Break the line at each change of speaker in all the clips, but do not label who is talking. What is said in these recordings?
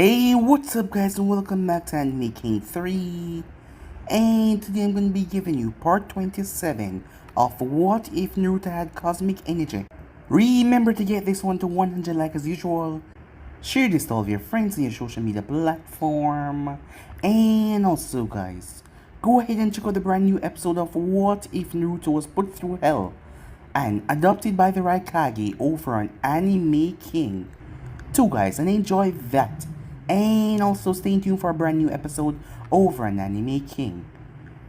Hey, what's up guys and welcome back to Anime King 3. And today I'm going to be giving you part 27 of What If Naruto Had Cosmic Energy. Remember to get this one to 100 likes as usual. Share this to all of your friends on your social media platform. And also guys, go ahead and check out the brand new episode of What If Naruto Was Put Through Hell and adopted by the Raikage over on Anime King 2 guys, and enjoy that. And also stay tuned for a brand new episode over on Anime King.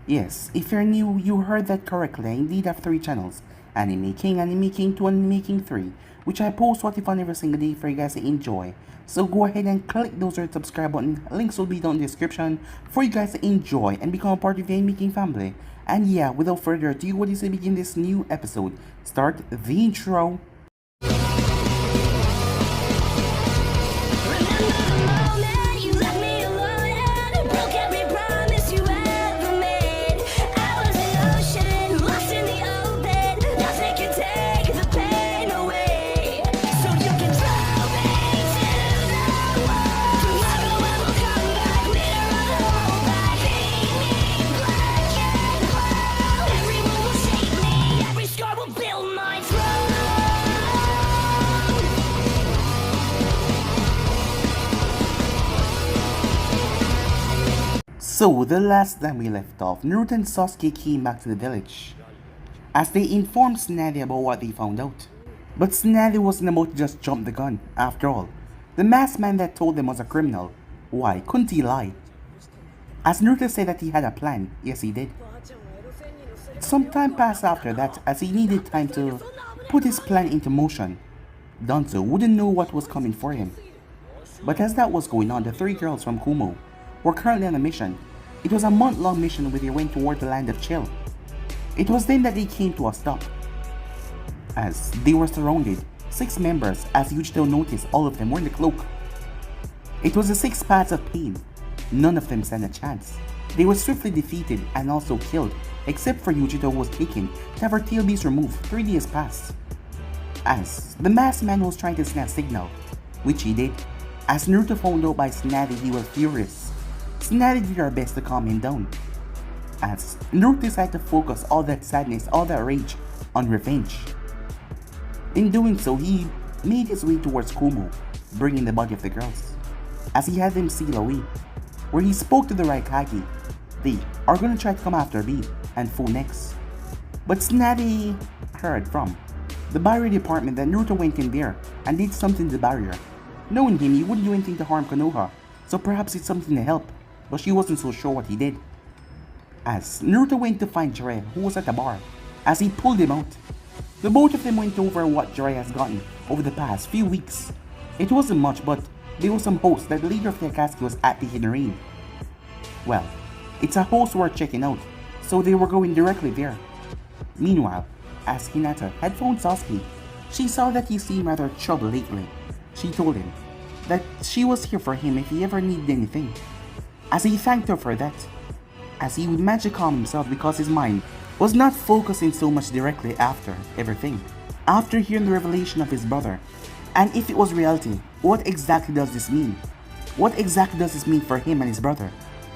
Yes, if you're new, you heard that correctly. I indeed have 3 channels. Anime King 2, Anime King 3, which I post what if on every single day for you guys to enjoy. So go ahead and click those red subscribe button. Links will be down in the description for you guys to enjoy and become a part of the Anime King family. And yeah, without further ado, what is to begin this new episode? Start the intro. So, the last time we left off, Naruto and Sasuke came back to the village, as they informed Tsunade about what they found out. But Tsunade wasn't about to just jump the gun, after all. The masked man that told them was a criminal. Why couldn't he lie? As Naruto said that he had a plan, yes he did. Some time passed after that, as he needed time to put his plan into motion. Danzo wouldn't know what was coming for him. But as that was going on, the 3 girls from Kumo were currently on a mission. It was a month-long mission where they went toward the land of Chill. It was then that they came to a stop, as they were surrounded. 6 members, as Yujito noticed, all of them were in the cloak. It was the 6 paths of pain. None of them stand a chance. They were swiftly defeated and also killed, except for Yujito, who was taken to have her tail beast removed 3 days past. As the masked man was trying to snap signal, which he did. As Naruto found out by Tsunade, he was furious. Tsunade did her best to calm him down, as Naruto decided to focus all that sadness, all that rage, on revenge. In doing so, he made his way towards Kumo, bringing the body of the girls, as he had them seal away, where he spoke to the Raikage. They are going to try to come after B and Fu next. But Tsunade heard from the barrier department that Naruto went in there and did something to the barrier. Knowing him, he wouldn't do anything to harm Konoha, so perhaps it's something to help. But she wasn't so sure what he did. As Naruto went to find Jiraiya, who was at the bar, as he pulled him out. The both of them went over what Jiraiya has gotten over the past few weeks. It wasn't much, but there was some hopes that the leader of the Akatsuki was at the Hidden Rain. Well, it's a host worth checking out, so they were going directly there. Meanwhile, as Hinata had phoned Sasuke, she saw that he seemed rather troubled lately. She told him that she was here for him if he ever needed anything, as he thanked her for that, as he would manage to calm himself because his mind was not focusing so much directly after everything. After hearing the revelation of his brother, and if it was reality, what exactly does this mean? What exactly does this mean for him and his brother?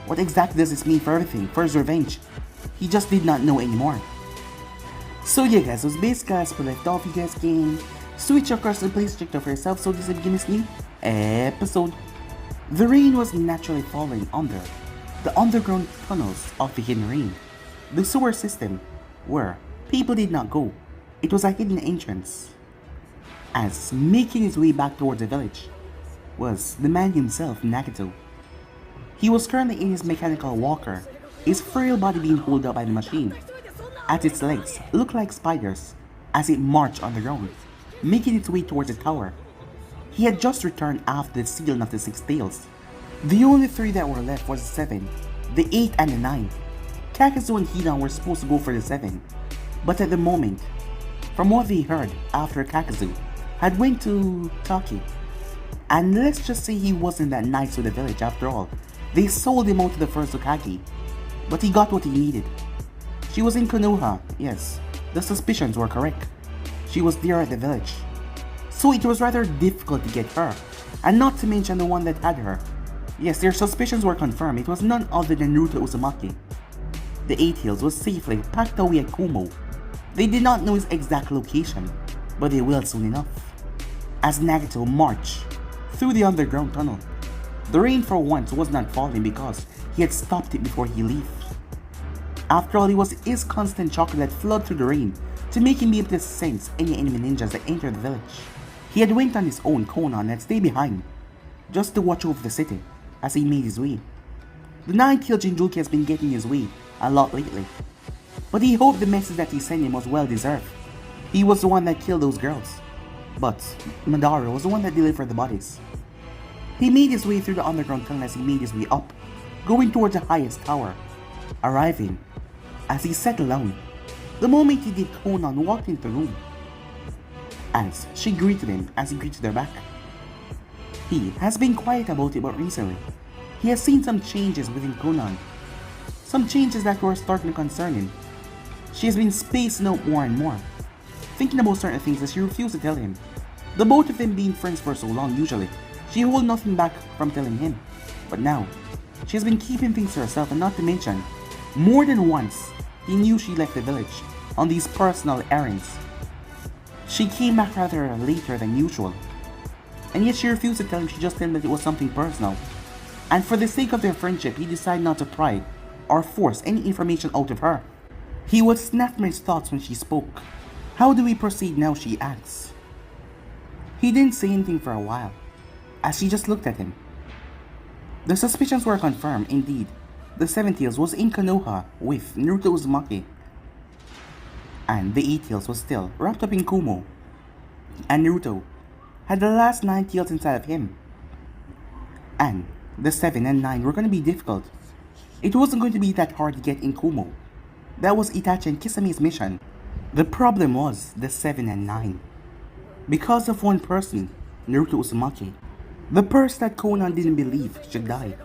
What exactly does this mean for everything, for his revenge? He just did not know anymore. So yeah guys, so basically as we left off, you guys can switch across and please check it out for yourself. So this is begin this new episode. The rain was naturally falling under the underground tunnels of the Hidden Rain, the sewer system where people did not go. It was a hidden entrance. As making his way back towards the village was the man himself, Nagato. He was currently in his mechanical walker, his frail body being pulled up by the machine. At its legs looked like spiders as it marched on the ground, making its way towards the tower. He had just returned after the sealing of the 6 tails. The only 3 that were left was the 7, the 8 and the 9. Kakazu and Hidan were supposed to go for the 7, but at the moment, from what they heard after Kakazu had went to Taki, and let's just say he wasn't that nice with the village after all. They sold him out to the first Hokage, but he got what he needed. She was in Konoha, yes, the suspicions were correct. She was there at the village. So it was rather difficult to get her, and not to mention the one that had her. Yes, their suspicions were confirmed. It was none other than Naruto Uzumaki. The 8 Hills was safely packed away at Kumo. They did not know his exact location, but they will soon enough. As Nagato marched through the underground tunnel, the rain for once was not falling because he had stopped it before he left. After all, it was his constant chakra that flowed through the rain to make him be able to sense any enemy ninjas that entered the village. He had went on his own Konan and stayed behind, just to watch over the city as he made his way. The 9th Jinjuki has been getting his way a lot lately, but he hoped the message that he sent him was well deserved. He was the one that killed those girls, but Madara was the one that delivered the bodies. He made his way through the underground tunnel as he made his way up, going towards the highest tower, arriving as he settled down. The moment he did, Konan walked into the room, as she greeted him as he greeted her back. He has been quiet about it, but recently, he has seen some changes within Konan. Some changes that were starting to concern him. She has been spacing out more and more, thinking about certain things that she refused to tell him. The both of them being friends for so long, usually, she held nothing back from telling him. But now, she has been keeping things to herself, and not to mention, more than once, he knew she left the village on these personal errands. She came back rather later than usual, and yet she refused to tell him. She just told him that it was something personal. And for the sake of their friendship, he decided not to pry or force any information out of her. He was snapped from his thoughts when she spoke. How do we proceed now, she asks. He didn't say anything for a while, as she just looked at him. The suspicions were confirmed. Indeed, the 7th Hills was in Konoha with Naruto Uzumaki, and the 8th Hills was still wrapped up in Kumo, and Naruto had the last 9 Hills inside of him, and the 7 and 9 were going to be difficult. It wasn't going to be that hard to get in Kumo. That was Itachi and Kisame's mission. The problem was the 7 and 9. Because of one person, Naruto Uzumaki, the person that Konan didn't believe should die.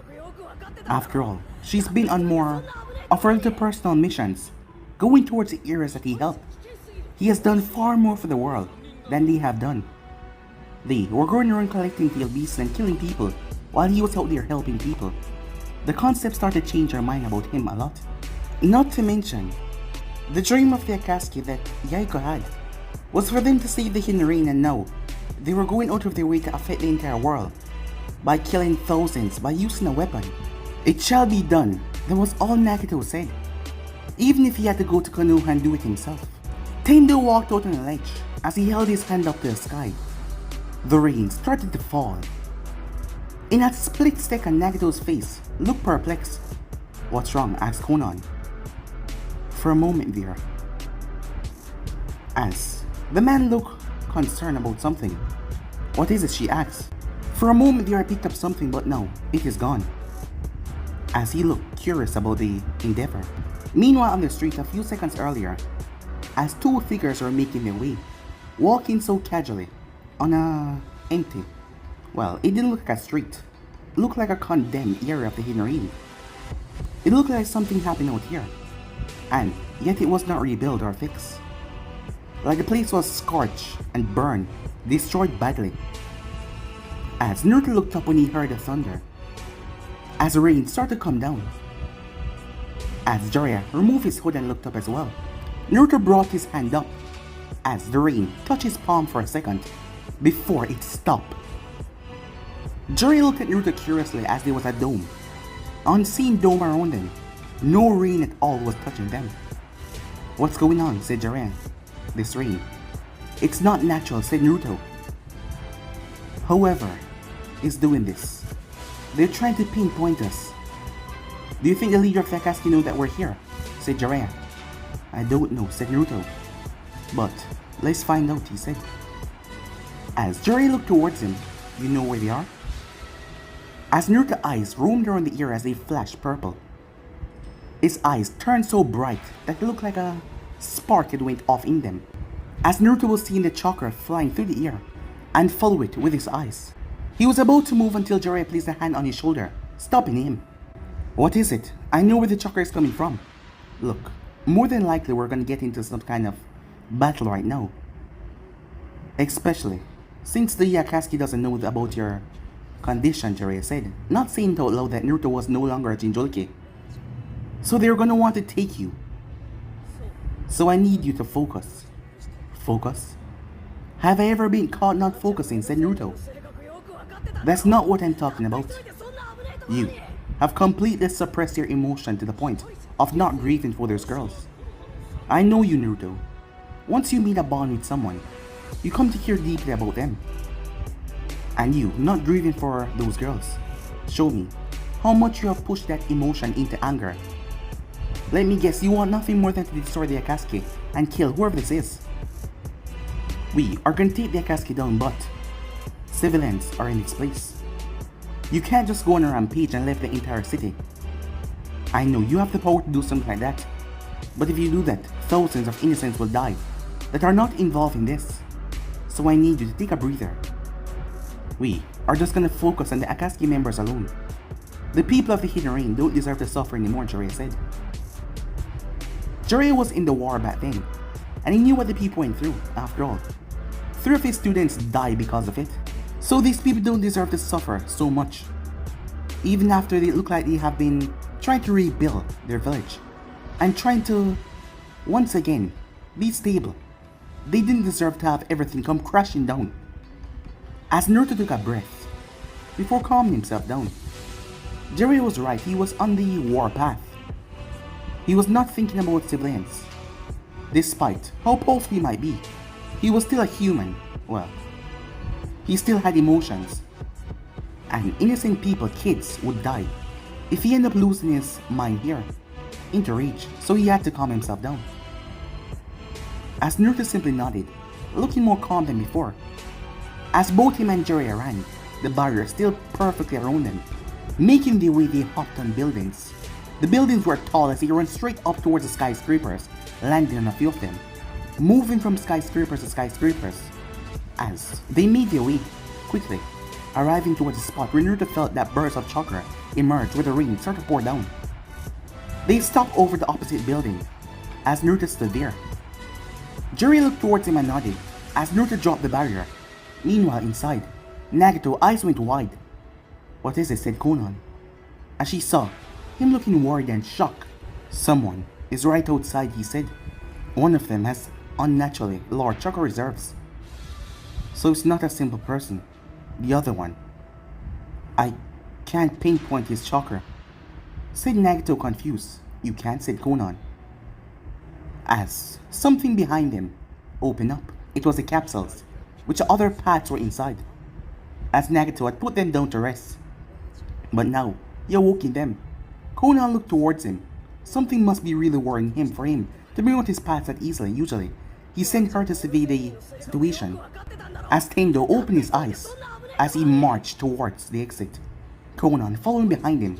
After all, she's been on more of her little personal missions, going towards the areas that he helped. He has done far more for the world than they have done. They were going around collecting tail beasts and killing people while he was out there helping people. The concept started to change her mind about him a lot. Not to mention, the dream of the Akatsuki that Yaiko had was for them to save the Hidden Rain, and now they were going out of their way to affect the entire world by killing thousands by using a weapon. It shall be done, that was all Nagato said, even if he had to go to Konoha and do it himself. Tendo walked out on a ledge as he held his hand up to the sky. The rain started to fall. In that split second, Nagato's face looked perplexed. What's wrong? Asked Konan. For a moment there, as the man looked concerned about something. What is it? She asked. For a moment there, I picked up something, but no, it is gone. As he looked curious about the endeavor. Meanwhile, on the street a few seconds earlier, as 2 figures were making their way, walking so casually on a empty, well, it didn't look like a street. It looked like a condemned area of the Hidden Rain. It looked like something happened out here, and yet it was not rebuilt or fixed. Like the place was scorched and burned, destroyed badly. As Naruto looked up when he heard the thunder, as the rain started to come down. As Jiraiya removed his hood and looked up as well, Naruto brought his hand up as the rain touched his palm for a second before it stopped. Jiraiya looked at Naruto curiously as there was a dome, unseen dome around them. No rain at all was touching them. What's going on? Said Jiraiya. This rain. It's not natural, said Naruto. Whoever is doing this, they're trying to pinpoint us. Do you think the leader of the Akatsuki knows that we're here? Said Jiraiya. I don't know, said Naruto. But let's find out, he said. As Jiraiya looked towards him, you know where they are? As Naruto's eyes roamed around the area as they flashed purple. His eyes turned so bright that it looked like a spark had went off in them. As Naruto was seeing the chakra flying through the air and follow it with his eyes. He was about to move until Jiraiya placed a hand on his shoulder, stopping him. What is it? I know where the chakra is coming from. Look, more than likely we're gonna get into some kind of battle right now. Especially since the Akatsuki doesn't know about your Condition, Jiraiya said, not saying it out loud that Naruto was no longer a Jinchuriki. So they're gonna want to take you. So I need you to focus. Focus? Have I ever been caught not focusing, said Naruto. That's not what I'm talking about. You have completely suppressed your emotion to the point of not grieving for those girls. I know you, Naruto. Once you meet a bond with someone, you come to care deeply about them. And you, not grieving for those girls, show me how much you have pushed that emotion into anger. Let me guess, you want nothing more than to destroy the Akatsuki and kill whoever this is. We are going to take the Akatsuki down, but civilians are in its place. You can't just go on a rampage and leave the entire city. I know you have the power to do something like that, but if you do that, thousands of innocents will die that are not involved in this. So I need you to take a breather. We are just gonna focus on the Akatsuki members alone. The people of the Hidden Rain don't deserve to suffer anymore, Jiraiya said. Jiraiya was in the war back then, and he knew what the people went through, after all. 3 of his students died because of it, so these people don't deserve to suffer so much. Even after they look like they have been trying to rebuild their village, and trying to, once again, be stable. They didn't deserve to have everything come crashing down. As Naruto took a breath, before calming himself down, Jiraiya was right, he was on the war path. He was not thinking about civilians. Despite how powerful he might be, he was still a human. Well, he still had emotions. And innocent people, kids, would die if he ended up losing his mind here, into rage, so he had to calm himself down. As Naruto simply nodded, looking more calm than before. As both him and Jiraiya ran, the barrier still perfectly around them, making the way they hopped on buildings. The buildings were tall as they ran straight up towards the skyscrapers, landing on a few of them, moving from skyscrapers to skyscrapers. As they made their way quickly, arriving towards the spot where Naruto felt that burst of chakra emerge where the rain started to pour down. They stopped over the opposite building, as Naruto stood there. Jiraiya looked towards him and nodded, as Naruto dropped the barrier. Meanwhile inside, Nagato's eyes went wide. "What is it?" said Konan, as she saw him looking worried and shocked. "Someone is right outside," he said. "One of them has unnaturally low chakra reserves. So it's not a simple person. The other one, I can't pinpoint his chakra," said Nagato confused. "You can't?" said Konan. As something behind him opened up, it was the capsules, which other parts were inside, as Nagato had put them down to rest. But now, he awoke in them. Konan looked towards him. Something must be really worrying him for him to bring out his paths that easily. Usually, he sent her to survey the situation. As Tendo opened his eyes, as he marched towards the exit, Konan following behind him.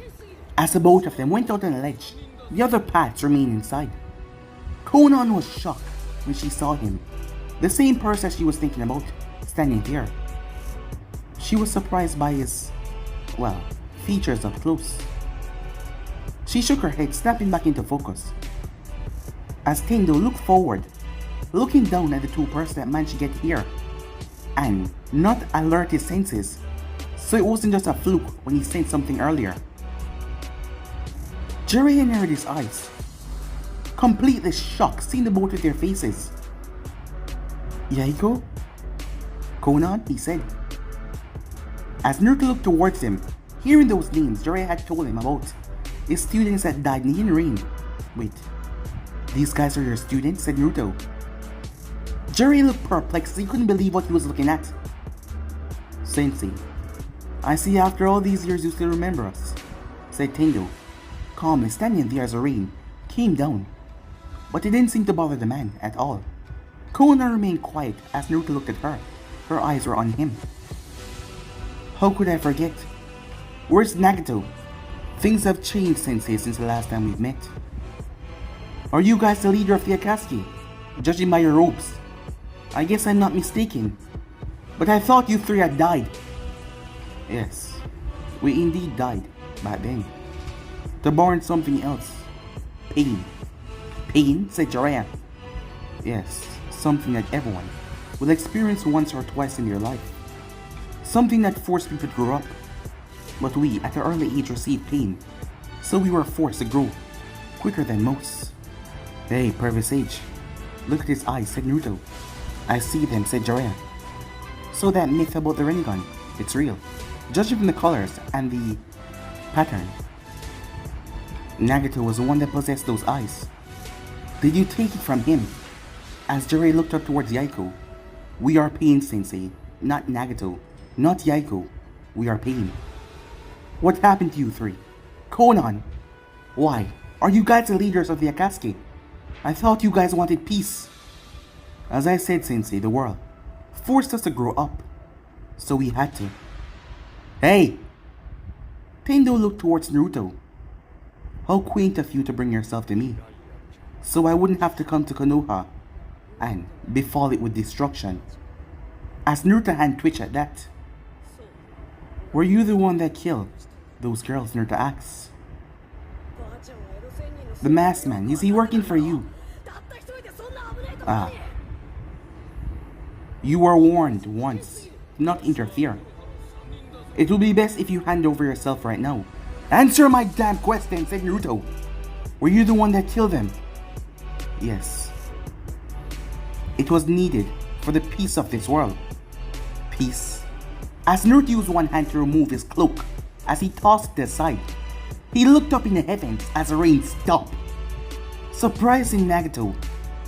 As the both of them went out on a ledge, the other paths remained inside. Konan was shocked when she saw him, the same person she was thinking about, standing there. She was surprised by his, well, features up close. She shook her head, snapping back into focus. As Tendo looked forward, looking down at the two persons that managed to get here, and not alert his senses, so it wasn't just a fluke when he sensed something earlier. Jiraiya narrowed his eyes, completely shocked seeing the both of their faces. "Yaiko? Konan?" he said. As Naruto looked towards him, hearing those names Jiraiya had told him about, his students that died in the Hidden Rain. "Wait, these guys are your students?" said Naruto. Jiraiya looked perplexed, he couldn't believe what he was looking at. "Sensei, I see after all these years you still remember us," said Tendo, calmly standing there as the rain came down. But it didn't seem to bother the man at all. Konan remained quiet as Naruto looked at her. Her eyes were on him. "How could I forget? Where's Nagato? Things have changed, Sensei, since the last time we've met. Are you guys the leader of the Akatsuki? Judging by your robes, I guess I'm not mistaken. But I thought you three had died." "Yes, we indeed died back then. To born something else. Pain." "Pain?" said Jiraiya. "Yes, something that everyone will experience once or twice in their life. Something that forced people to grow up But we, at an early age, received pain, so we were forced to grow quicker than most. Hey, Pervisage, look at his eyes, said Naruto. I see them, said Jiraiya. So that myth about the Rinnegan, it's real. Judging from the colors and the pattern, Nagato was the one that possessed those eyes. Did you take it from him? As Jiraiya looked up towards Yaiko. We are Pain, Sensei, not Nagato, not Yaiko. We are Pain. What happened to you three? Konan! Why? Are you guys the leaders of the Akatsuki? I thought you guys wanted peace. As I said, Sensei, the world forced us to grow up, so we had to. Hey! Tendo looked towards Naruto. How quaint of you to bring yourself to me, so I wouldn't have to come to Konoha and befall it with destruction. As Naruto's hand twitched at that. Were you the one that killed those girls, Naruto asked. The masked man, is he working for you? Ah. You were warned once, not interfere. It will be best if you hand over yourself right now. Answer my damn question, said Naruto. Were you the one that killed them? Yes. It was needed for the peace of this world. Peace. As Naruto used one hand to remove his cloak, as he tossed it aside, he looked up in the heavens as the rain stopped. Surprising Nagato,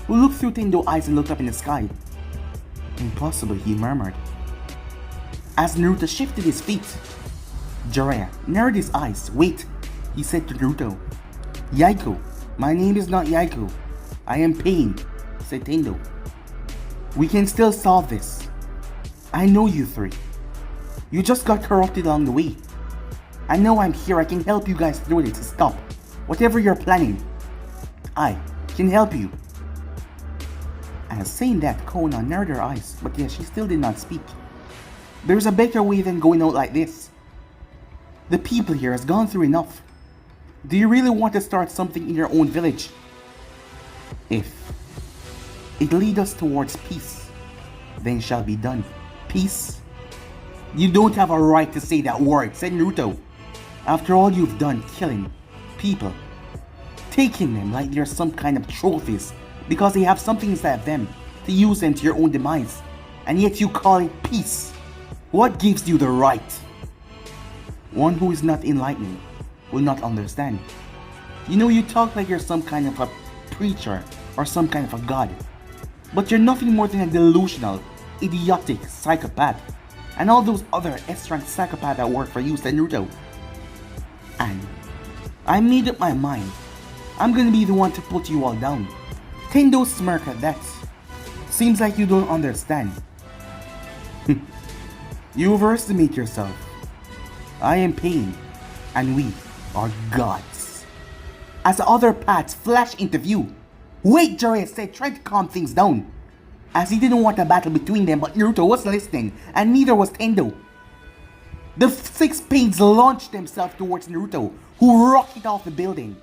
who looked through Tendo's eyes and looked up in the sky. Impossible, he murmured. As Naruto shifted his feet, Jiraiya narrowed his eyes. Wait, he said to Naruto. Yaiko, my name is not Yaiko. I am Pain, said Tendo. We can still solve this. I know you three. You just got corrupted along the way. I know I'm here. I can help you guys through it to stop whatever you're planning. I can help you. As saying that, Konan narrowed her eyes, but yes, she still did not speak. There's a better way than going out like this. The people here has gone through enough. Do you really want to start something in your own village? If it leads us towards peace, then it shall be done. Peace? You don't have a right to say that word, said Naruto. After all you've done, killing people, taking them like they're some kind of trophies because they have something inside of them to use them to your own demise, and yet you call it peace. What gives you the right? One who is not enlightened will not understand. You know, you talk like you're some kind of a preacher or some kind of a god, but you're nothing more than a delusional, idiotic psychopath, and all those other S-rank psychopaths that work for you, said Naruto. And I made up my mind. I'm gonna be the one to put you all down. Tendo smirked at that. Seems like you don't understand. You overestimate yourself. I am Pain, and we are gods. As the other paths flashed into view, wait, Jiraiya said, trying to calm things down, as he didn't want a battle between them, but Naruto was listening, and neither was Tendo. The six Pains launched themselves towards Naruto, who rocketed off the building.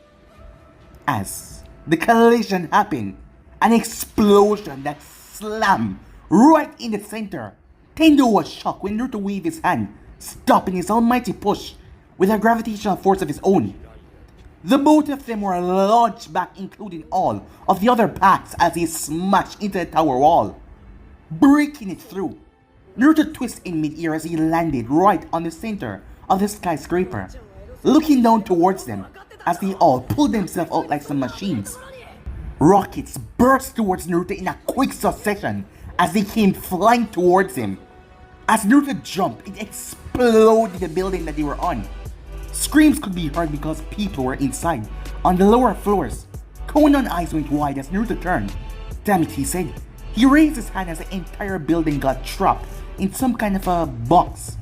As the collision happened, an explosion that slammed right in the center. Tendo was shocked when Naruto waved his hand, stopping his almighty push with a gravitational force of his own. The both of them were launched back, including all of the other paths, as he smashed into the tower wall, breaking it through. Naruto twisted in mid-air as he landed right on the center of the skyscraper, looking down towards them as they all pulled themselves out like some machines. Rockets burst towards Naruto in a quick succession as they came flying towards him. As Naruto jumped, it exploded the building that they were on. Screams could be heard because people were inside, on the lower floors. Konan's eyes went wide as Naruto turned. Damn it, he said. He raised his hand as the entire building got trapped in some kind of a box.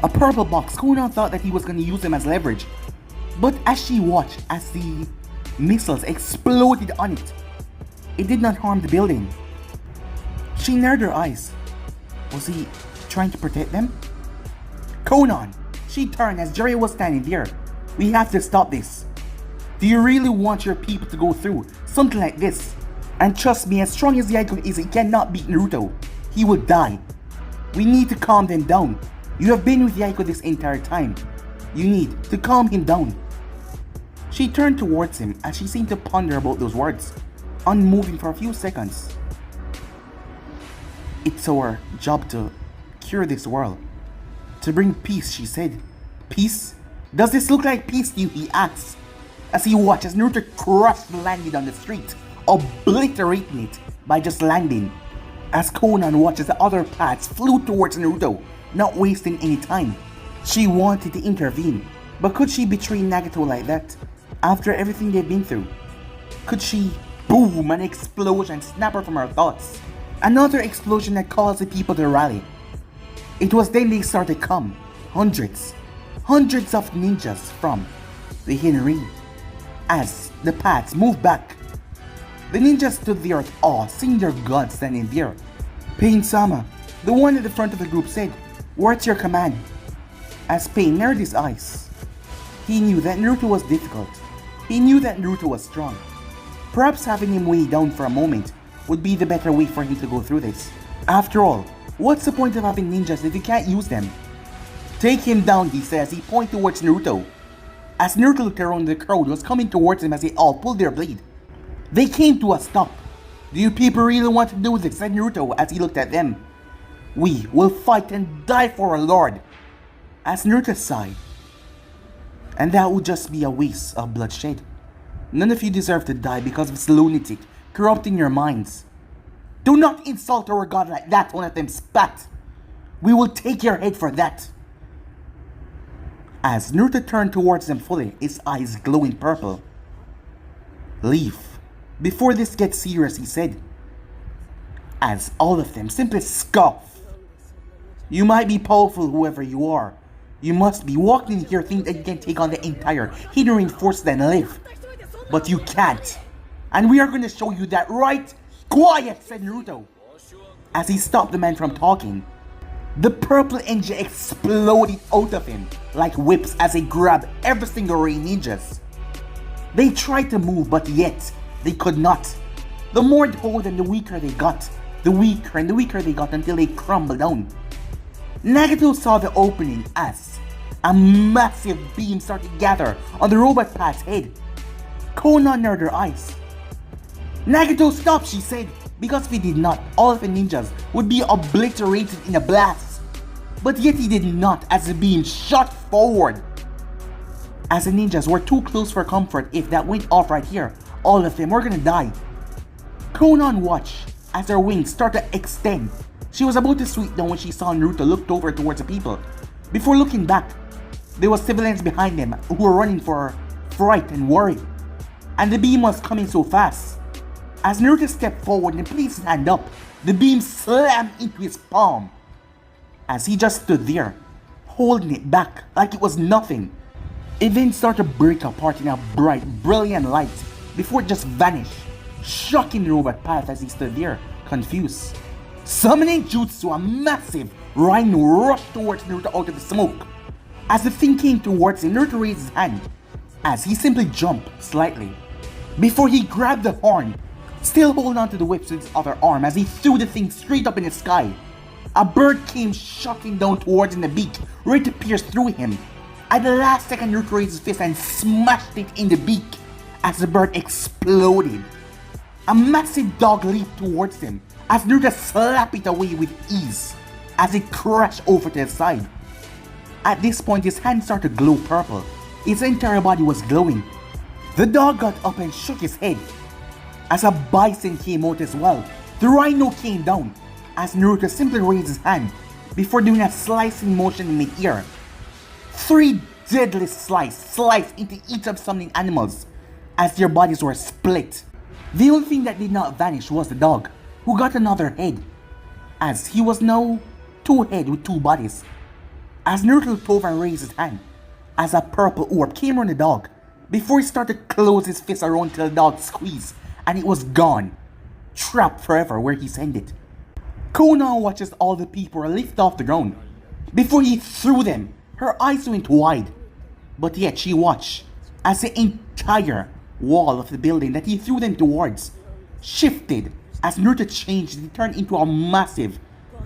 A purple box. Konan thought that he was going to use them as leverage. But as she watched as the missiles exploded on it, it did not harm the building. She narrowed her eyes. Was he trying to protect them? Konan! She turned as Jiraiya was standing there. We have to stop this. Do you really want your people to go through something like this? And trust me, as strong as Yaiko is, he cannot beat Naruto. He would die. We need to calm them down. You have been with Yaiko this entire time. You need to calm him down. She turned towards him as she seemed to ponder about those words, unmoving for a few seconds. It's our job to cure this world. To bring peace, she said. Peace? Does this look like peace to you? He asked, as he watched as Naruto crushed landed on the street, obliterating it by just landing. As Konan watched as the other paths flew towards Naruto, not wasting any time. She wanted to intervene, but could she betray Nagato like that? After everything they've been through? Could she? Boom! An explosion snapped her from her thoughts. Another explosion that caused the people to rally. It was then they started to come. Hundreds of ninjas from the hidden ring. As the paths moved back, the ninjas stood there with awe, seeing their god standing there. Pain-sama, the one at the front of the group, said, "What's your command?" As Pain narrowed his eyes, he knew that Naruto was difficult. He knew that Naruto was strong. Perhaps having him weigh down for a moment would be the better way for him to go through this. After all, what's the point of having ninjas if you can't use them? Take him down, he says. He pointed towards Naruto. As Naruto looked around, the crowd was coming towards him as they all pulled their blade. They came to a stop. "Do you people really want to do this?" said Naruto as he looked at them. "We will fight and die for our lord." As Naruto sighed. "And that would just be a waste of bloodshed. None of you deserve to die because of this lunatic corrupting your minds." "Do not insult our god like that," one of them spat. "We will take your head for that." As Naruto turned towards them fully, his eyes glowing purple. "Leave before this gets serious," he said. As all of them simply scoffed. "You might be powerful, whoever you are. You must be walking in here thinking that you can take on the entire hidden ring force and live. But you can't. And we are going to show you that, right?" "Quiet," said Naruto. As he stopped the man from talking, the purple energy exploded out of him like whips as they grabbed every single ray ninjas. They tried to move, but yet they could not. The more they hold them, the weaker they got. The weaker and the weaker they got until they crumbled down. Nagato saw the opening as a massive beam started to gather on the robot path's head. Konan narrowed her eyes. "Nagato, stop," she said, because if he did not, all of the ninjas would be obliterated in a blast. But yet he did not as the beam shot forward. As the ninjas were too close for comfort, if that went off right here, all of them were gonna die. Konan watched as their wings started to extend. She was about to sweep down when she saw Naruto looked over towards the people. Before looking back, there were civilians behind them who were running for fright and worry. And the beam was coming so fast. As Naruto stepped forward and placed his hand up, the beam slammed into his palm. As he just stood there, holding it back like it was nothing. It then started to break apart in a bright, brilliant light before it just vanished, shocking the robot path as he stood there, confused. Summoning jutsu, a massive rhino rushed towards Naruto out of the smoke. As the thing came towards him, Naruto raised his hand as he simply jumped slightly before he grabbed the horn, still holding onto the whips with his other arm as he threw the thing straight up in the sky. A bird came shocking down towards him, the beak, ready to pierce through him. At the last second, Naruto raised his fist and smashed it in the beak as the bird exploded. A massive dog leaped towards him as Naruto slapped it away with ease as it crashed over to the side. At this point, his hand started to glow purple. His entire body was glowing. The dog got up and shook his head as a bison came out as well. The rhino came down as Naruto simply raised his hand before doing a slicing motion in mid-air. 3 deadly sliced into each of summoning animals as their bodies were split. The only thing that did not vanish was the dog, who got another head, as he was now 2 heads with 2 bodies. As Naruto looked over and raised his hand, as a purple orb came around the dog, before he started to close his fist around till the dog squeezed, and it was gone, trapped forever where he sent it. Konan watches all the people were lifted off the ground. Before he threw them, her eyes went wide, but yet she watched as the entire wall of the building that he threw them towards shifted as Naruto changed and turned into a massive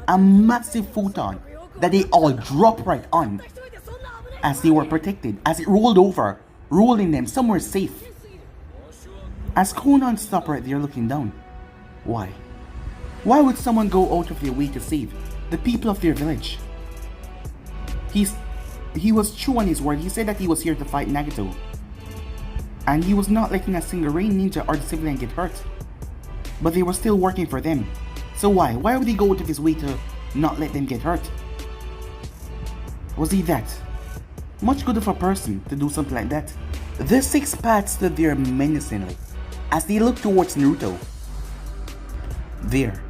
futon that they all dropped right on. as they were protected, as it rolled over, rolling them somewhere safe. As Conan stopped right there looking down. Why? Why would someone go out of their way to save the people of their village? He was true on his word. He said that he was here to fight Nagato. And he was not letting a single rain ninja or the civilian get hurt. But they were still working for them. So why? Why would he go out of his way to not let them get hurt? Was he that much good of a person to do something like that? The six paths stood there menacingly as they looked towards Naruto. There,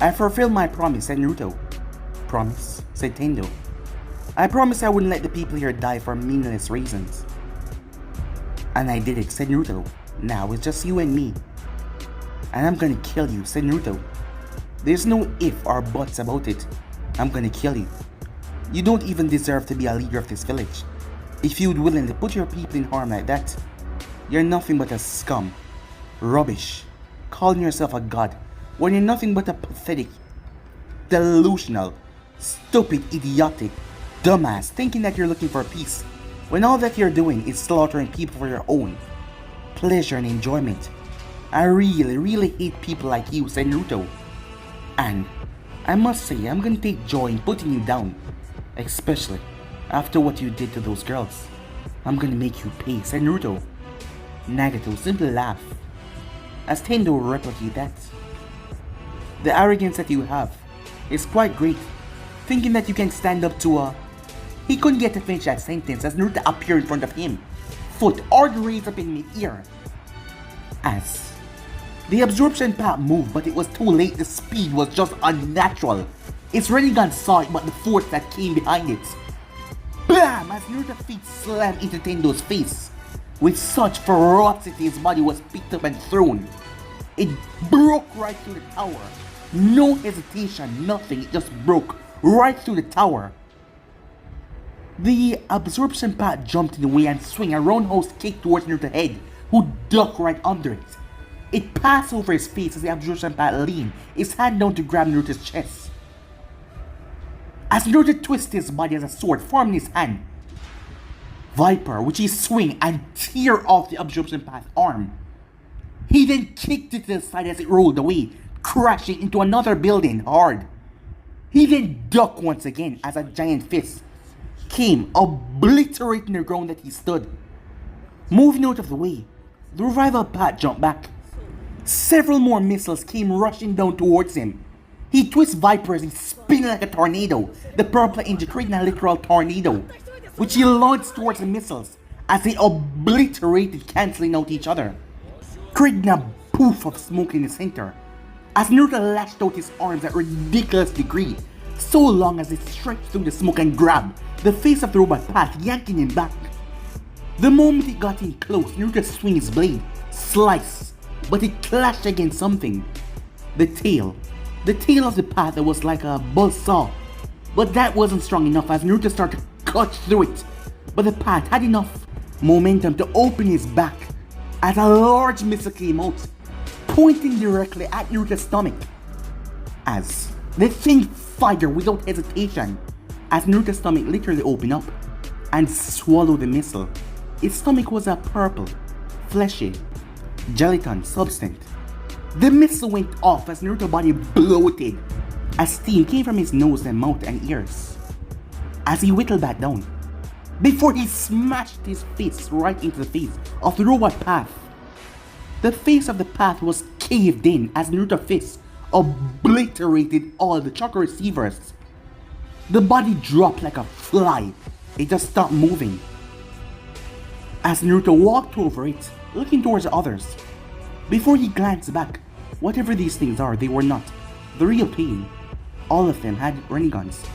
I fulfilled my promise, said Naruto. Promise, said Tendo. I promised I wouldn't let the people here die for meaningless reasons. And I did it, said Naruto. Now it's just you and me. And I'm gonna kill you, said Naruto. There's no if or buts about it. I'm gonna kill you. You don't even deserve to be a leader of this village. If you'd willingly put your people in harm like that, you're nothing but a scum. Rubbish. Calling yourself a god when you're nothing but a pathetic, delusional, stupid, idiotic, dumbass thinking that you're looking for peace when all that you're doing is slaughtering people for your own pleasure and enjoyment. I really hate people like you, said Naruto. And I must say, I'm gonna take joy in putting you down, especially after what you did to those girls. I'm gonna make you pay, said Naruto. Nagato simply laughed as Tendo replicated that. The arrogance that you have is quite great, thinking that you can stand up to a... He couldn't get to finish that sentence as Naruto appeared in front of him, foot already raised up in mid-air. As the absorption path moved, but it was too late. The speed was just unnatural. Its Rinnegan saw it, but the force that came behind it. Bam! As Naruto's feet slammed into Tendo's face. With such ferocity, his body was picked up and thrown. It broke right through the tower. No hesitation, nothing. It just broke right through the tower. The absorption path jumped in the way and swung a roundhouse kick towards Naruto's head, who ducked right under it. It passed over his face as the absorption path leaned, his hand down to grab Naruto's chest. As Naruto twisted his body as a sword formed in his hand, Viper, which he swung and tear off the absorption path arm. He then kicked it to the side as it rolled away, crashing into another building hard. He then ducked once again as a giant fist came, obliterating the ground that he stood. Moving out of the way, the revival path jumped back. Several more missiles came rushing down towards him. He twists Viper as he spins like a tornado, the purple engine creating a literal tornado, which he launched towards the missiles as they obliterated, cancelling out each other, creating a poof of smoke in the center. As Naruto lashed out his arms at a ridiculous degree, so long as it stretched through the smoke and grabbed the face of the robot path, yanking him back. The moment it got in close, Naruto swung his blade, slice, but it clashed against something. The tail of the path that was like a buzzsaw, but that wasn't strong enough as Naruto started to cut through it. But the path had enough momentum to open his back as a large missile came out, pointing directly at Naruto's stomach. As the thing fired without hesitation, as Naruto's stomach literally opened up and swallowed the missile. Its stomach was a purple, fleshy, gelatin substance. The missile went off as Naruto's body bloated as steam came from his nose and mouth and ears. As he whittled back down, before he smashed his fist right into the face of the robot path. The face of the path was caved in as Naruto's fist obliterated all the chakra receivers. The body dropped like a fly. It just stopped moving. As Naruto walked over it, looking towards the others. Before he glanced back, whatever these things are, they were not the real pain. All of them had Rinnegans.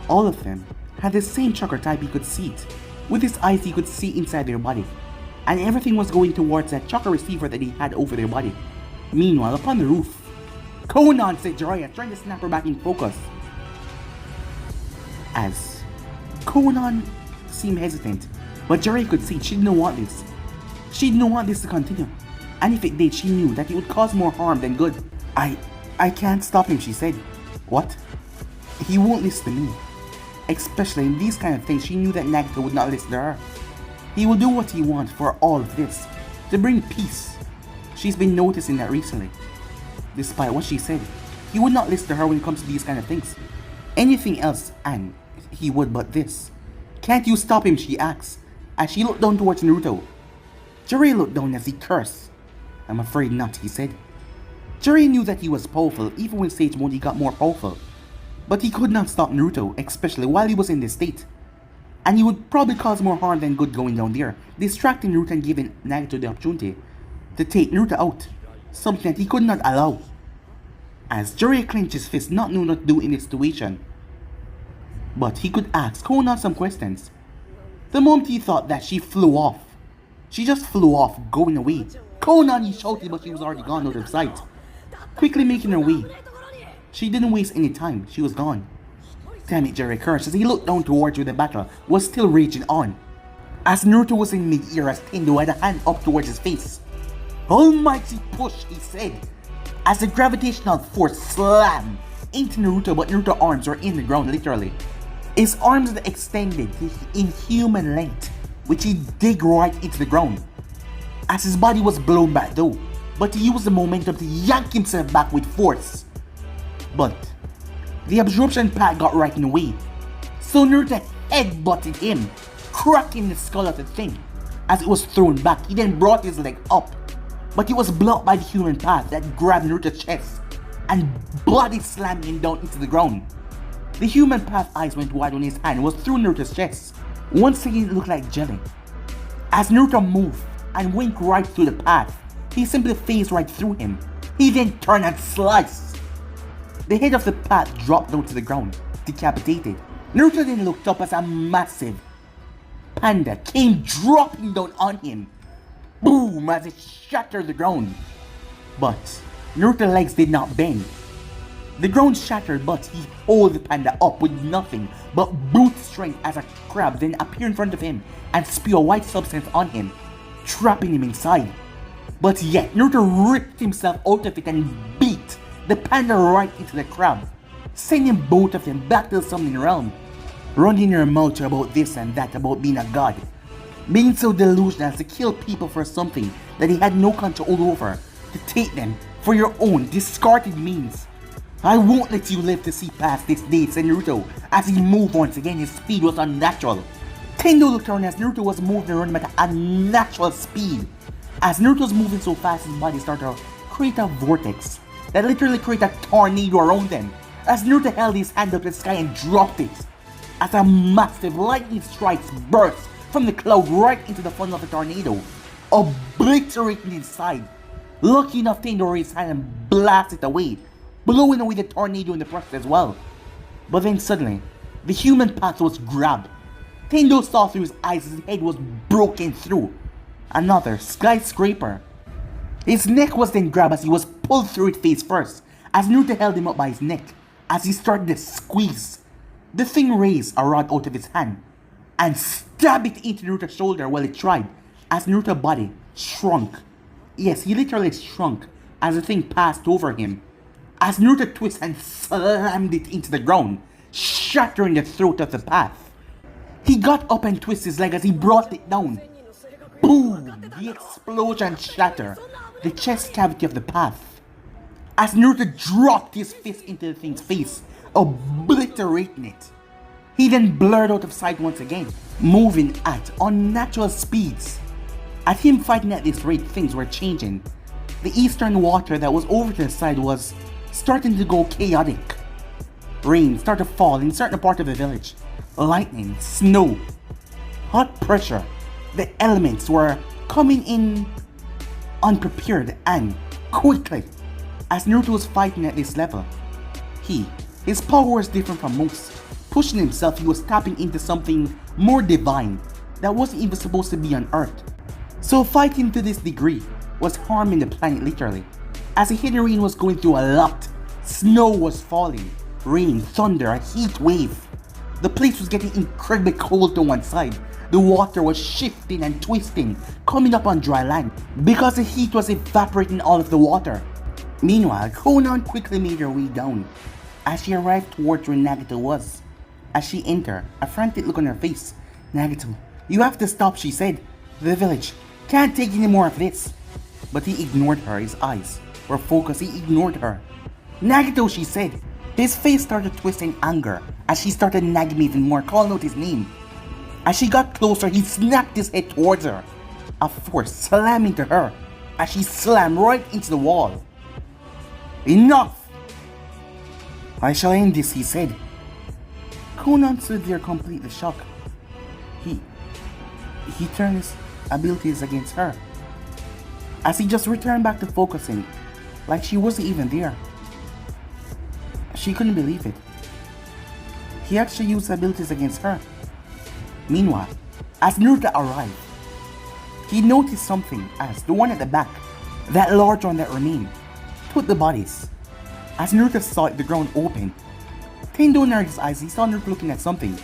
All of them had the same chakra type. He could see it. With his eyes, he could see inside their body. And everything was going towards that chakra receiver that he had over their body. Meanwhile, upon the roof, Conan, said Jiraiya, trying to snap her back in focus. As Conan seemed hesitant, but Jiraiya could see she didn't want this. She didn't want this to continue. And if it did, she knew that it would cause more harm than good. I can't stop him, she said. What? He won't listen to me. Especially in these kind of things, she knew that Nagito would not listen to her. He will do what he wants for all of this, to bring peace. She's been noticing that recently. Despite what she said, he would not listen to her when it comes to these kind of things. Anything else, and he would but this. Can't you stop him, she asks, as she looked down towards Naruto. Jiraiya looked down as he cursed. I'm afraid not, he said. Jiraiya knew that he was powerful even when Sage Mode he got more powerful. But he could not stop Naruto, especially while he was in this state. And he would probably cause more harm than good going down there, distracting Naruto and giving Nagito the opportunity to take Naruto out, something that he could not allow. As Jiraiya clenched his fist, not knowing what to do in this situation. But he could ask Konan some questions. The moment he thought that, she flew off. She just flew off, going away. Konan, he shouted, but she was already gone out of sight. Quickly making her way. She didn't waste any time, she was gone. Damn it, Jiraiya cursed as he looked down towards where the battle was still raging on. As Naruto was in mid-air as Tendo had a hand up towards his face. Almighty push, he said, as the gravitational force slammed into Naruto, but Naruto's arms were in the ground literally. His arms had extended in human length, which he dig right into the ground. As his body was blown back though, but he used the momentum to yank himself back with force. But the absorption pad got right in the way, so Naruto headbutted him, cracking the skull of the thing. As it was thrown back, he then brought his leg up, but it was blocked by the human path that grabbed Naruto's chest and body slammed him down into the ground. The human path eyes went wide when his hand was through Naruto's chest. Once again it looked like jelly. As Naruto moved and went right through the path, he simply phased right through him. He then turned and sliced. The head of the path dropped down to the ground, decapitated. Naruto then looked up as a massive panda came dropping down on him. Boom, as it shattered the ground. But Naruto's legs did not bend. The ground shattered, but he held the panda up with nothing but brute strength as a crab then appeared in front of him and spew a white substance on him, trapping him inside. But yet, Naruto ripped himself out of it and beat the panda right into the crab, sending both of them back to the summoning realm, running their mouth about this and that about being a god, being so delusional as to kill people for something that he had no control over, to take them for your own discarded means. I won't let you live to see past this day, said Naruto, as he moved once again. His speed was unnatural. Tendo looked around as Naruto was moving around at an unnatural speed. As Naruto was moving so fast, his body started to create a vortex that literally created a tornado around them. As Naruto held his hand up to the sky and dropped it, as a massive lightning strikes burst from the cloud right into the funnel of the tornado, obliterating inside. Lucky enough, Tendo raised his hand and blasted it away, blowing away the tornado in the process as well. But then suddenly, the human path was grabbed. Tendo saw through his eyes as his head was broken through another skyscraper. His neck was then grabbed as he was pulled through it face first, as Naruto held him up by his neck. As he started to squeeze, the thing raised a rod out of his hand and stabbed it into Naruto's shoulder while it tried, as Naruto's body shrunk. Yes, he literally shrunk as the thing passed over him. As Naruto twisted and slammed it into the ground, shattering the throat of the path. He got up and twisted his leg as he brought it down. Boom! The explosion shattered the chest cavity of the path. As Naruto dropped his fist into the thing's face, obliterating it. He then blurred out of sight once again, moving at unnatural speeds. At him fighting at this rate, things were changing. The eastern water that was over to the side was starting to go chaotic. Rain started to fall in certain part of the village. Lightning, snow, hot pressure. The elements were coming in unprepared and quickly. As Naruto was fighting at this level, his power was different from most. Pushing himself, he was tapping into something more divine that wasn't even supposed to be on Earth. So fighting to this degree was harming the planet literally. As the heavy rain was going through a lot, snow was falling, rain, thunder, a heat wave. The place was getting incredibly cold to one side. The water was shifting and twisting, coming up on dry land because the heat was evaporating all of the water. Meanwhile, Konan quickly made her way down as she arrived towards where Nagito was. As she entered, a frantic look on her face. Nagato, you have to stop, she said. The village can't take any more of this. But he ignored her, his eyes were focused, he ignored her. Nagato, she said. His face started twisting in anger as she started nagging me even more, calling out his name. As she got closer, he snapped his head towards her, a force slamming to her as she slammed right into the wall. Enough! I shall end this, he said. Conan stood there completely shocked. He turned his abilities against her, as he just returned back to focusing, like she wasn't even there. She couldn't believe it. He actually used abilities against her. Meanwhile, as Naruto arrived, he noticed something as the one at the back, that large one that remained, took the bodies. As Naruto saw it, the ground opened. Tendo narrowed his eyes. He saw Naruto looking at something.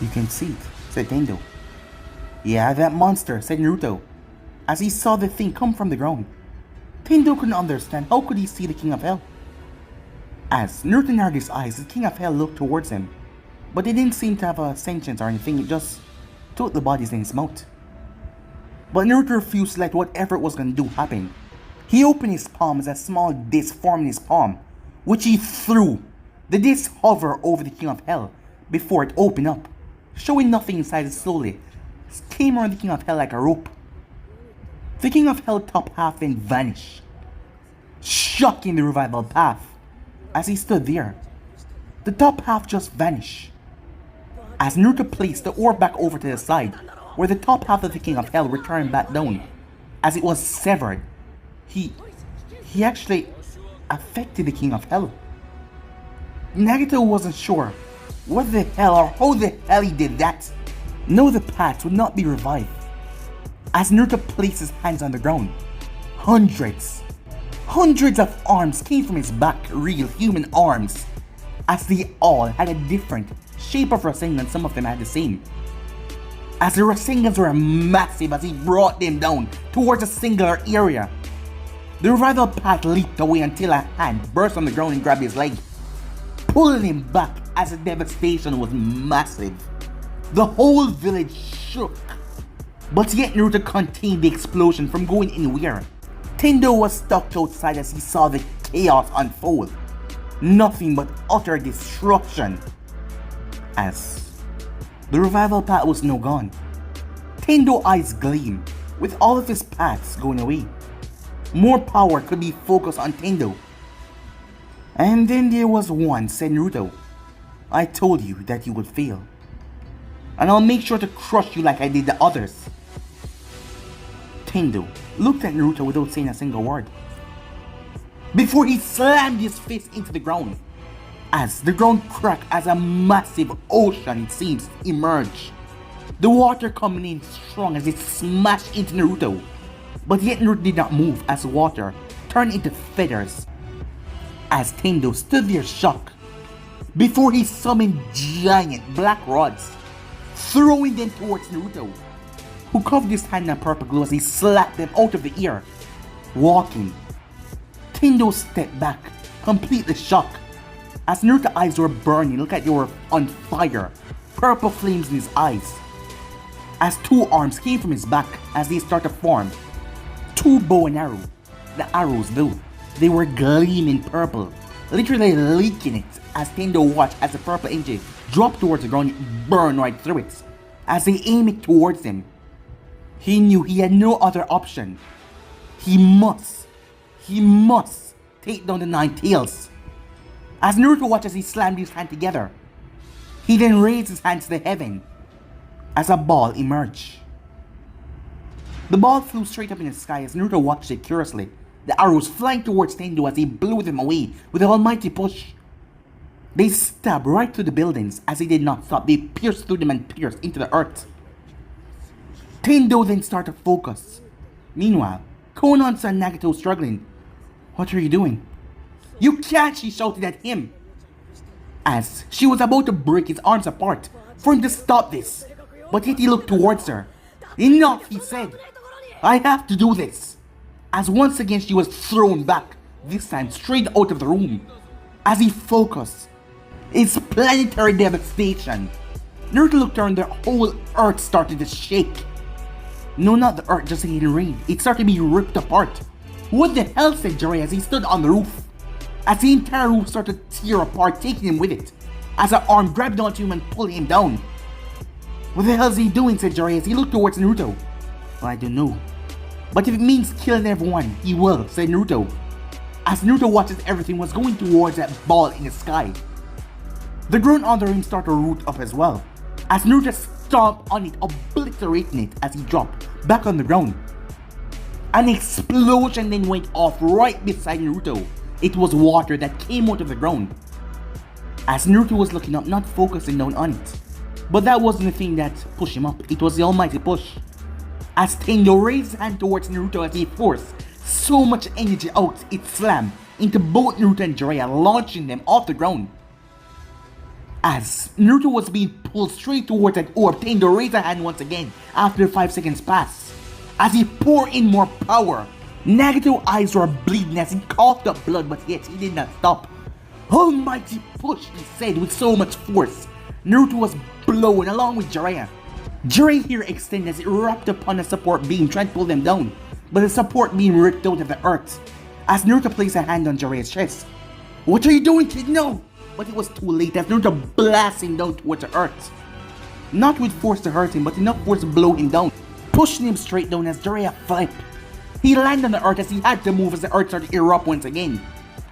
You can see it, said Tendo. Yeah, that monster, said Naruto, as he saw the thing come from the ground. Tendo couldn't understand. How could he see the King of Hell? As Naruto narrowed his eyes, the King of Hell looked towards him, but it didn't seem to have a sentience or anything. It just took the bodies in his mouth. But Naruto refused to let whatever it was going to do happen. He opened his palm as a small disc formed in his palm, which he threw. The disc hovered over the King of Hell before it opened up, showing nothing inside. It slowly came around the King of Hell like a rope. The King of Hell top half then vanished, shocking the revival path. As he stood there, the top half just vanished. As Naruto placed the orb back over to the side, where the top half of the King of Hell returned back down, as it was severed, he actually affected the King of Hell. Nagato wasn't sure what the hell or how the hell he did that. No, the path would not be revived. As Naruto placed his hands on the ground, hundreds of arms came from his back, real human arms, as they all had a different shape of Rasengan. Some of them had the same. As the Rasengans were massive as he brought them down towards a singular area. The revival path leaped away until a hand burst on the ground and grabbed his leg, pulling him back as the devastation was massive. The whole village shook, but yet Naruto contained the explosion from going anywhere. Tendo was stuck outside as he saw the chaos unfold. Nothing but utter destruction. As the revival path was now gone, Tendo's eyes gleamed with all of his paths going away. More power could be focused on Tendo. And then there was one, said Naruto. I told you that you would fail, and I'll make sure to crush you like I did the others. Tendo looked at Naruto without saying a single word, before he slammed his fist into the ground, as the ground cracked as a massive ocean, it seems, emerged. The water coming in strong as it smashed into Naruto, but yet Naruto did not move as water turned into feathers. As Tendo stood there shocked, before he summoned giant black rods, throwing them towards Naruto, who covered his hand in purple glow as he slapped them out of the air. Walking, Tendo stepped back, completely shocked, as Naruto's eyes were burning. Look at, they were on fire, purple flames in his eyes. As two arms came from his back as they started to form two bow and arrow. The arrows though, they were gleaming purple, literally leaking it, as Tendo watched as the purple engine dropped towards the ground and burned right through it. As they aimed it towards him, he knew he had no other option. He must take down the Nine Tails. As Naruto watched as he slammed his hands together, he then raised his hands to the heaven as a ball emerged. The ball flew straight up in the sky as Naruto watched it curiously. The arrows flying towards Tendo as he blew them away with an almighty push. They stabbed right through the buildings. As they did not stop, they pierced through them and pierced into the earth. Tendo then started to focus. Meanwhile, Konan saw Nagato struggling. What are you doing? You can't, she shouted at him, as she was about to break his arms apart for him to stop this. But yet he looked towards her. Enough, he said. I have to do this. As once again she was thrown back, this time straight out of the room. As he focused, It's planetary devastation. Naruto looked around, the whole earth started to shake. No, not the earth, just in rain. It started to be ripped apart. What the hell, said Jiraiya as he stood on the roof. As the entire roof started to tear apart, taking him with it. As an arm grabbed onto him and pulled him down. What the hell is he doing, said Jiraiya as he looked towards Naruto. Well, I don't know. But if it means killing everyone, he will, said Naruto. As Naruto watches everything was going towards that ball in the sky. The ground under him started to root up as well. As Naruto stomped on it, obliterating it as he dropped back on the ground. An explosion then went off right beside Naruto. It was water that came out of the ground. As Naruto was looking up, not focusing down on it. But that wasn't the thing that pushed him up, it was the almighty push. As Tendo raised his hand towards Naruto as he forced so much energy out, it slammed into both Naruto and Jiraiya, launching them off the ground. As Naruto was being pulled straight towards that orb, Tendo raised a hand once again after 5 seconds passed. As he poured in more power, Nagato's eyes were bleeding as he coughed up blood, but yet he did not stop. Almighty push, he said with so much force. Naruto was blown along with Jiraiya. Jiraiya here extended as it wrapped upon a support beam trying to pull them down, but the support beam ripped out of the earth. As Naruto placed a hand on Jiraiya's chest. What are you doing, kid? No! But it was too late as Naruto blasted him down towards the earth. Not with force to hurt him, but enough force to blow him down, pushing him straight down as Jiraiya flipped. He landed on the earth as he had to move as the earth started to erupt once again.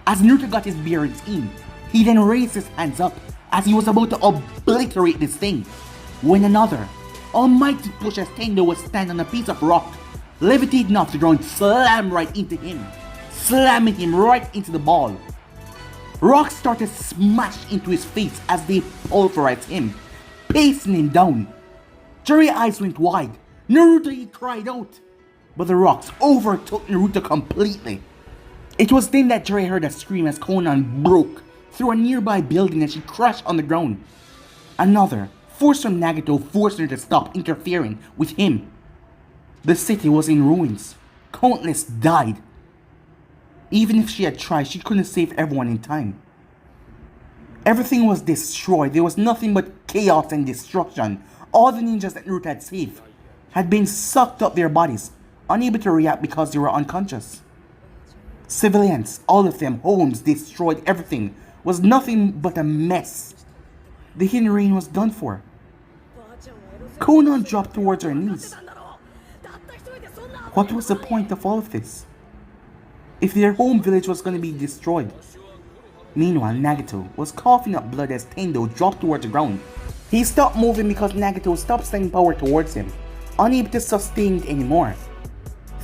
As Naruto got his bearings in, he then raised his hands up as he was about to obliterate this thing. When another almighty push as Tendo was standing on a piece of rock, levitating off the ground, slammed right into him, slamming him right into the ball. Rocks started to smash into his face as they pulverized him, pacing him down. Jiraiya's eyes went wide. Naruto, he cried out. But the rocks overtook Naruto completely. It was then that Jiraiya heard a scream as Konan broke through a nearby building and she crashed on the ground. Another force from Nagato forced her to stop interfering with him. The city was in ruins. Countless died. Even if she had tried, she couldn't save everyone in time. Everything was destroyed. There was nothing but chaos and destruction. All the ninjas that Naruto had saved had been sucked up their bodies, unable to react because they were unconscious. Civilians, all of them, homes, destroyed, everything was nothing but a mess. The hidden rain was done for. Konan dropped towards her knees. What was the point of all of this? If their home village was going to be destroyed. Meanwhile, Nagato was coughing up blood as Tendo dropped towards the ground. He stopped moving because Nagato stopped sending power towards him, unable to sustain it anymore.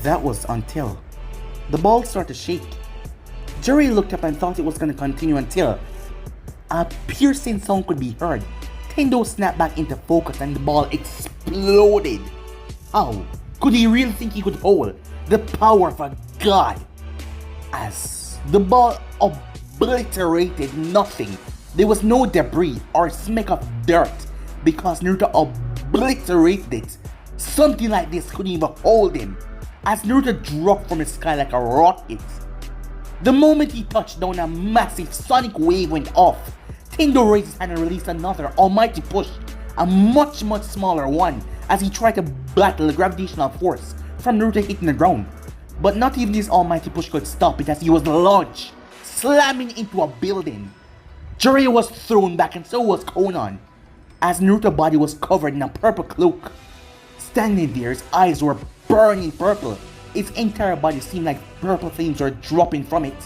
That was until the ball started to shake. Jiraiya looked up and thought it was going to continue until a piercing sound could be heard. Tendo snapped back into focus and the ball exploded. How could he really think he could hold the power of a god? As the ball obliterated nothing, there was no debris or speck of dirt because Naruto obliterated it. Something like this couldn't even hold him, as Naruto dropped from the sky like a rocket. The moment he touched down, a massive sonic wave went off. Tendo raised his hand and released another almighty push, a much smaller one, as he tried to battle the gravitational force from Naruto hitting the ground. But not even this almighty push could stop it as he was launched, slamming into a building. Jiraiya was thrown back and so was Konan, as Naruto's body was covered in a purple cloak. Standing there, his eyes were burning purple. His entire body seemed like purple flames were dropping from it.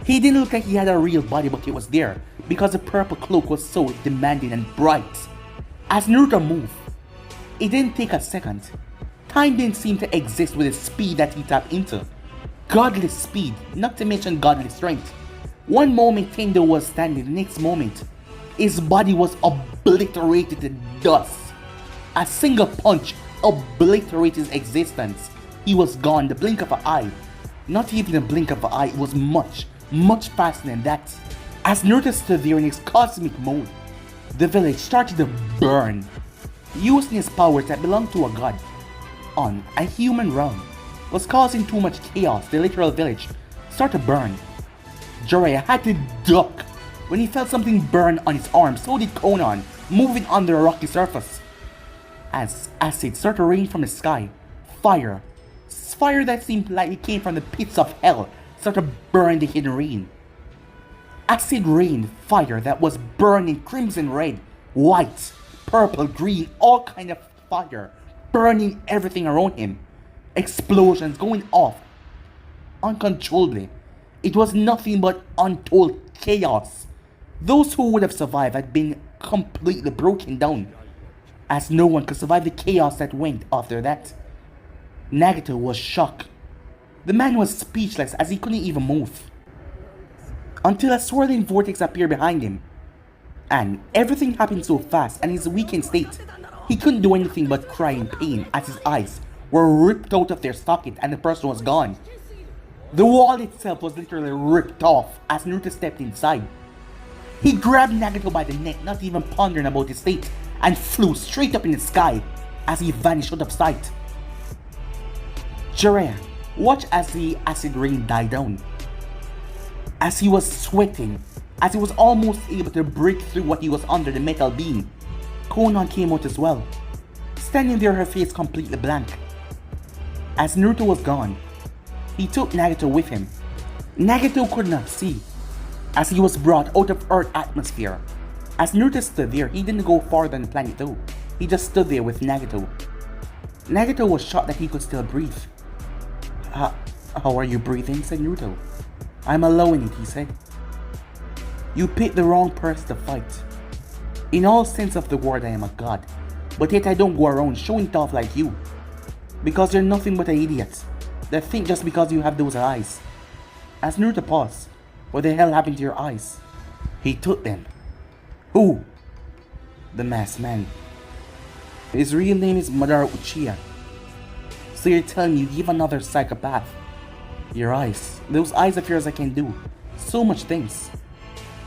He didn't look like he had a real body, but it was there because the purple cloak was so demanding and bright. As Naruto moved, it didn't take a second. Time didn't seem to exist with the speed that he tapped into. Godless speed, not to mention godless strength. One moment Tendo was standing, the next moment, his body was obliterated to dust. A single punch obliterated his existence. He was gone, the blink of an eye. Not even a blink of an eye, it was much faster than that. As Naruto stood there in his cosmic mode, the village started to burn, using his powers that belonged to a god on a human realm, was causing too much chaos. The literal village started to burn. Jiraiya had to duck when he felt something burn on his arm. So did Conan, moving under a rocky surface. As acid started to rain from the sky, fire that seemed like it came from the pits of hell, started to burn the hidden rain. Acid rain, fire that was burning crimson red, white, purple, green, all kind of fire, burning everything around him. Explosions going off uncontrollably. It was nothing but untold chaos. Those who would have survived had been completely broken down, as no one could survive the chaos that went after that. Nagato was shocked. The man was speechless as he couldn't even move, until a swirling vortex appeared behind him. And everything happened so fast, and in his weakened state, he couldn't do anything but cry in pain as his eyes were ripped out of their socket and the person was gone. The wall itself was literally ripped off as Naruto stepped inside. He grabbed Nagato by the neck, not even pondering about his fate, and flew straight up in the sky as he vanished out of sight. Jiraiya watched as the acid rain died down. As he was sweating, as he was almost able to break through what he was under the metal beam, Conan came out as well, standing there, her face completely blank. As Naruto was gone, he took Nagato with him. Nagato could not see, as he was brought out of Earth atmosphere. As Naruto stood there, he didn't go farther than the planet though. He just stood there with Nagato. Nagato was shocked that he could still breathe. How are you breathing? Said Naruto. I'm allowing it, he said. You picked the wrong person to fight. In all sense of the word, I am a god, but yet I don't go around showing it off like you. Because you're nothing but an idiot that think just because you have those eyes. As Naruto paused, what the hell happened to your eyes? He took them. Who? The masked man. His real name is Madara Uchiha. So you're telling me you give another psychopath your eyes? Those eyes of yours I can do so much things.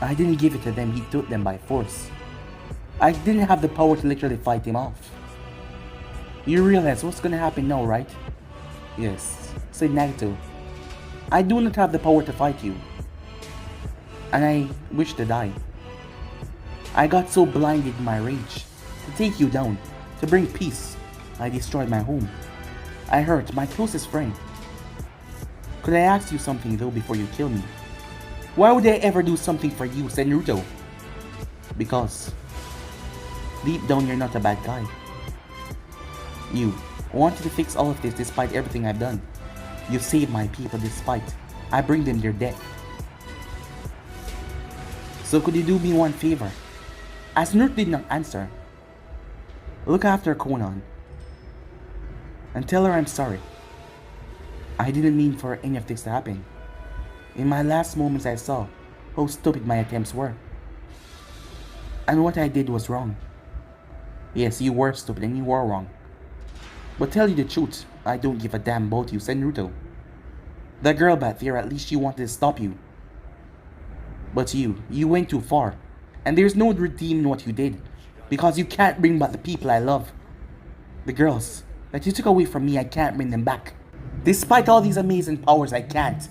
I didn't give it to them, he took them by force. I didn't have the power to literally fight him off. You realize what's gonna happen now, right? Yes, said Nagato. I do not have the power to fight you, and I wish to die. I got so blinded in my rage to take you down, to bring peace. I destroyed my home. I hurt my closest friend. Could I ask you something though before you kill me? Why would I ever do something for you? Said Naruto. Because deep down you're not a bad guy. You wanted to fix all of this despite everything I've done. You saved my people despite I bring them their death. So could you do me one favor? As Naruto did not answer, look after Conan and tell her I'm sorry. I didn't mean for any of this to happen. In my last moments I saw how stupid my attempts were. And what I did was wrong. Yes, you were stupid and you were wrong. But tell you the truth, I don't give a damn about you, said Naruto. That girl back there, at least she wanted to stop you. But you went too far. And there's no redeeming what you did. Because you can't bring back the people I love. The girls that you took away from me, I can't bring them back. Despite all these amazing powers, I can't.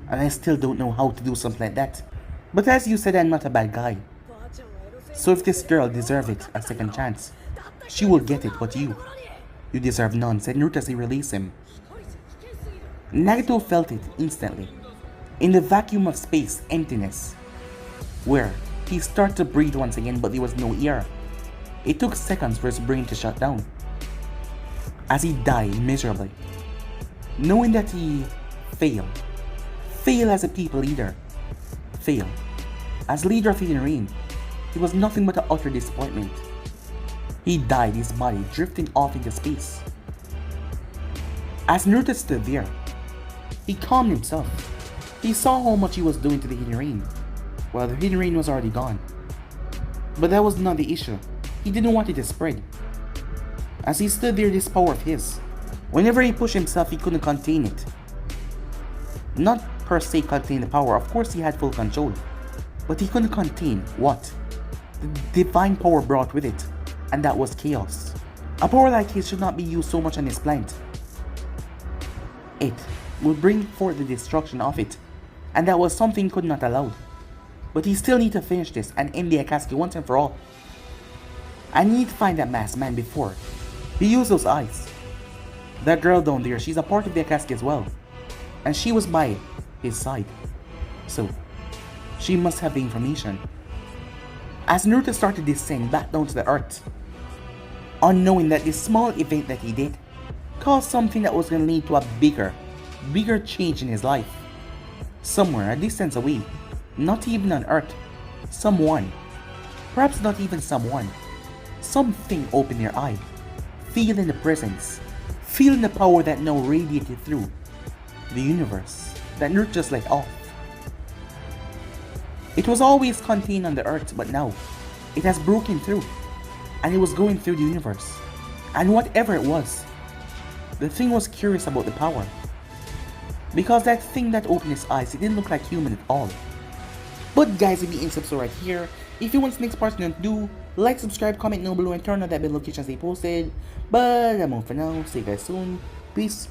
And I still don't know how to do something like that. But as you said, I'm not a bad guy. So if this girl deserves it, a second chance, she will get it, but you deserve none, said Naruto as he released him. Nagato felt it instantly, in the vacuum of space, emptiness, where he started to breathe once again, but there was no air. It took seconds for his brain to shut down, as he died miserably, knowing that he failed as a people leader, failed as leader of Hidden Rain. He was nothing but an utter disappointment. He died, his body drifting off into space. As Naruto stood there, he calmed himself. He saw how much he was doing to the Hidden Rain. Well, the Hidden Rain was already gone. But that was not the issue. He didn't want it to spread. As he stood there, this power of his, whenever he pushed himself, he couldn't contain it. Not per se contain the power, of course he had full control. But he couldn't contain what? The divine power brought with it. And that was chaos. A power like his should not be used so much on this planet. It would bring forth the destruction of it, and that was something he could not allow. But he still need to finish this and end the Akatsuki once and for all. I need to find that masked man before he used those eyes. That girl down there, she's a part of the Akatsuki as well. And she was by his side. So, she must have the information. As Naruto started to descend back down to the earth, unknowing that this small event that he did caused something that was going to lead to a bigger change in his life. Somewhere a distance away, not even on earth, someone, perhaps not even someone, something opened their eye, feeling the presence, feeling the power that now radiated through the universe that Naruto just let off. It was always contained on the earth, but now it has broken through, and it was going through the universe. And whatever it was, the thing was curious about the power. Because that thing that opened his eyes, it didn't look like human at all. But guys, if you ain't subscribed right here, if you want the next part to do, like, subscribe, comment down below, and turn on that bell notification as they posted. But I'm out for now. See you guys soon. Peace.